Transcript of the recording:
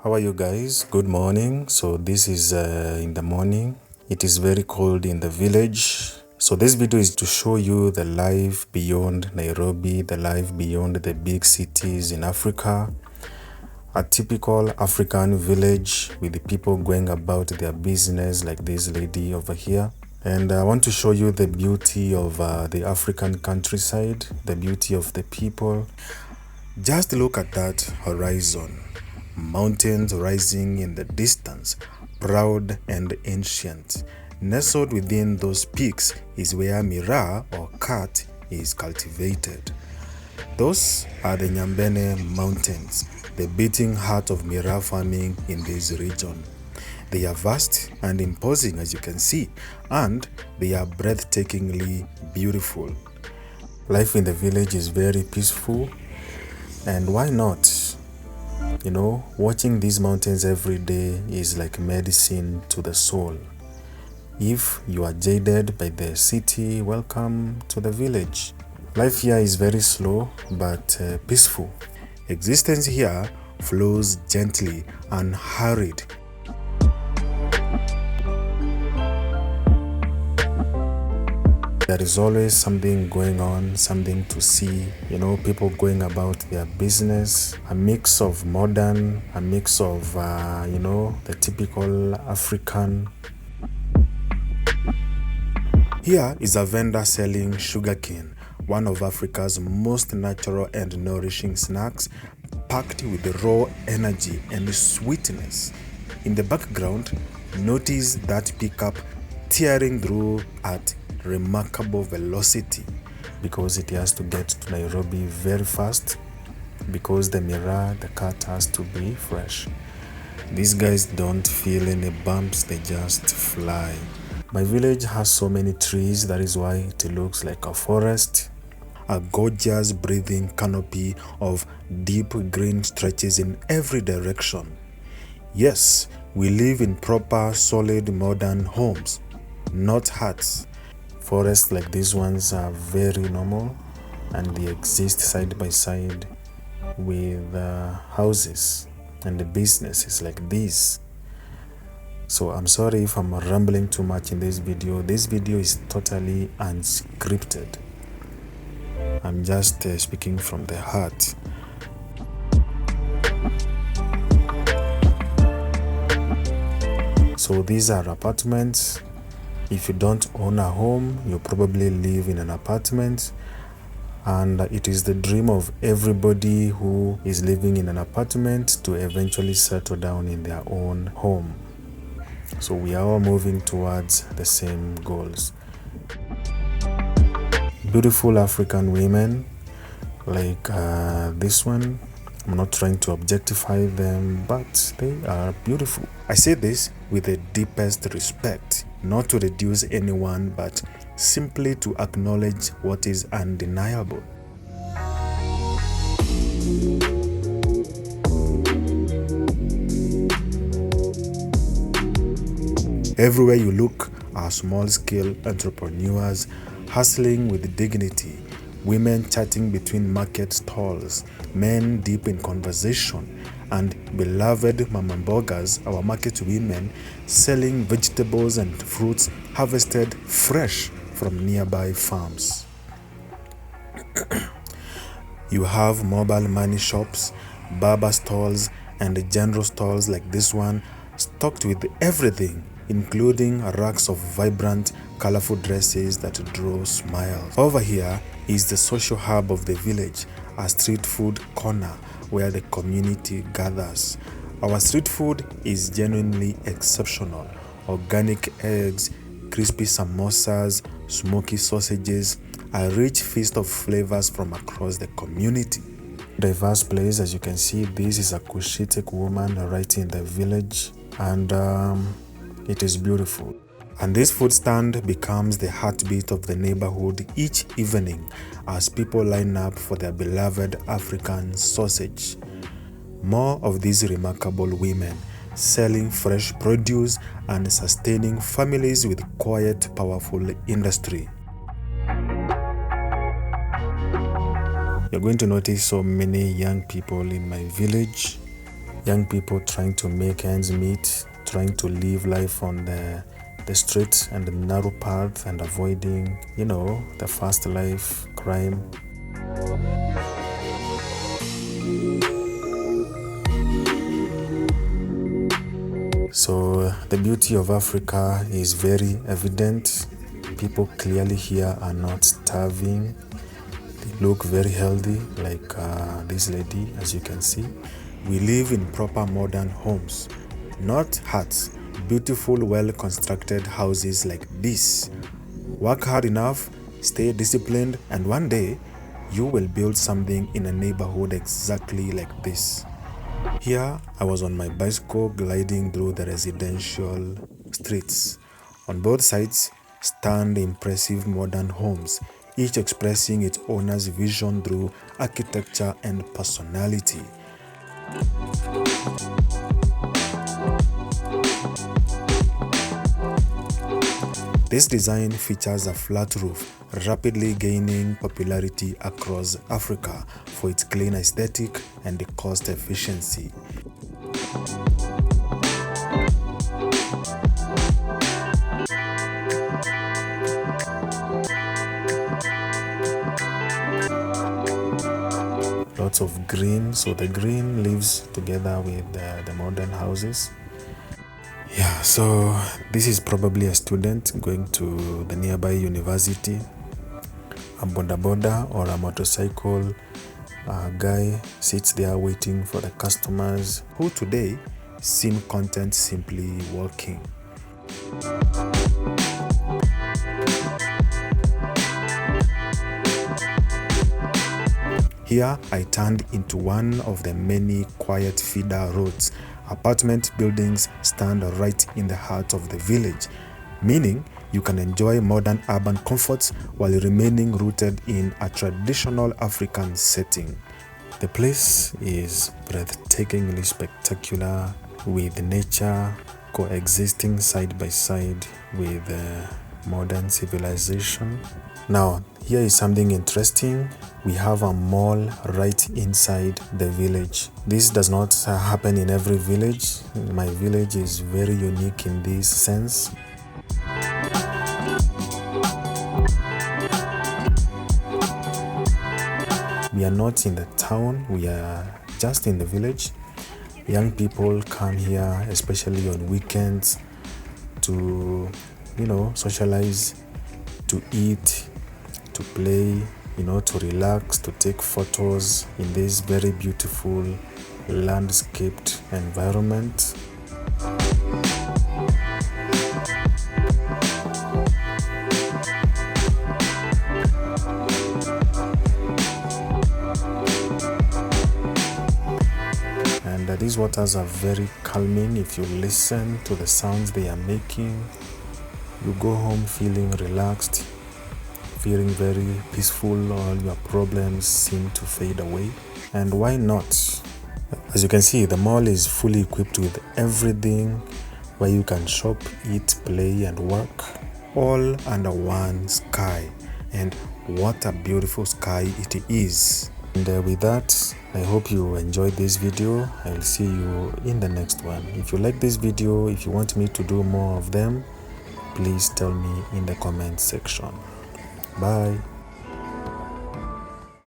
How are you guys? Good morning. So this is in the morning. It is very cold in the village. So this video is to show you the life beyond Nairobi, the life beyond the big cities in Africa. A typical African village with the people going about their business like this lady over here. And I want to show you the beauty of the African countryside, the beauty of the people. Just look at that horizon. Mountains rising in the distance, proud and ancient. Nestled within those peaks is where miraa or cat is cultivated. Those are the Nyambene Mountains, the beating heart of miraa farming in this region. They are vast and imposing, as you can see, and they are breathtakingly beautiful. Life in the village is very peaceful, and why not? You know, watching these mountains every day is like medicine to the soul. If you are jaded by the city, welcome to the village. Life here is very slow but peaceful. Existence here flows gently, unhurried. There is always something going on, something to see, you know, people going about their business, a mix of modern, a mix of, you know, the typical African. Here is a vendor selling sugarcane, one of Africa's most natural and nourishing snacks, packed with raw energy and sweetness. In the background, notice that pickup tearing through at remarkable velocity because it has to get to Nairobi very fast because the miraa, the cat, has to be fresh. These guys don't feel any bumps, they just fly. My village has so many trees, that is why it looks like a forest. A gorgeous breathing canopy of deep green stretches in every direction. Yes, we live in proper, solid, modern homes, not huts. Forests like these ones are very normal and they exist side by side with houses and the businesses like this. So I'm sorry if I'm rambling too much in this video. This video is totally unscripted. I'm just speaking from the heart. So these are apartments. If you don't own a home, you probably live in an apartment, and it is the dream of everybody who is living in an apartment to eventually settle down in their own home. So we are all moving towards the same goals. Beautiful African women like this one. I'm not trying to objectify them, but they are beautiful. I say this with the deepest respect, not to reduce anyone, but simply to acknowledge what is undeniable. Everywhere you look are small-scale entrepreneurs hustling with dignity, women chatting between market stalls, men deep in conversation, and beloved mama mbogas, our market women, selling vegetables and fruits harvested fresh from nearby farms. You have mobile money shops, barber stalls, and general stores like this one, stocked with everything, including racks of vibrant, colorful dresses that draw smiles. Over here is the social hub of the village, a street food corner where the community gathers. Our street food is genuinely exceptional. Organic eggs, crispy samosas, smoky sausages, a rich feast of flavors from across the community. Diverse place, as you can see. This is a Cushitic woman right in the village, and it is beautiful. And this food stand becomes the heartbeat of the neighborhood each evening as people line up for their beloved African sausage. More of these remarkable women selling fresh produce and sustaining families with quiet, powerful industry. You're going to notice so many young people in my village. Young people trying to make ends meet, trying to live life on the street and the narrow path and avoiding, the fast life, crime. So the beauty of Africa is very evident. People clearly here are not starving. They look very healthy, like this lady, as you can see. We live in proper modern homes, not huts. Beautiful, well-constructed houses like this. Work hard enough, stay disciplined, and one day you will build something in a neighborhood exactly like this. Here, I was on my bicycle gliding through the residential streets. On both sides stand impressive modern homes, each expressing its owner's vision through architecture and personality. This design features a flat roof, rapidly gaining popularity across Africa for its clean aesthetic and the cost efficiency. Lots of green, so the green lives together with the modern houses. Yeah, so this is probably a student going to the nearby university. A boda boda or a motorcycle guy sits there waiting for the customers who today seem content simply walking. Here I turned into one of the many quiet feeder roads. Apartment buildings stand right in the heart of the village, meaning you can enjoy modern urban comforts while remaining rooted in a traditional African setting. The place is breathtakingly spectacular, with nature coexisting side by side with modern civilization. Now, here is something interesting. We have a mall right inside the village. This does not happen in every village. My village is very unique in this sense. We are not in the town, we are just in the village. Young people come here, especially on weekends, to, socialize, to eat, to play, to relax, to take photos in this very beautiful landscaped environment. And these waters are very calming. If you listen to the sounds they are making, you go home feeling relaxed, feeling very peaceful. All your problems seem to fade away. And why not? As you can see, the mall is fully equipped with everything where you can shop, eat, play, and work, all under one sky. And what a beautiful sky it is. And with that, I hope you enjoyed this video. I'll see you in the next one. If you like this video, if you want me to do more of them, please tell me in the comment section. Bye.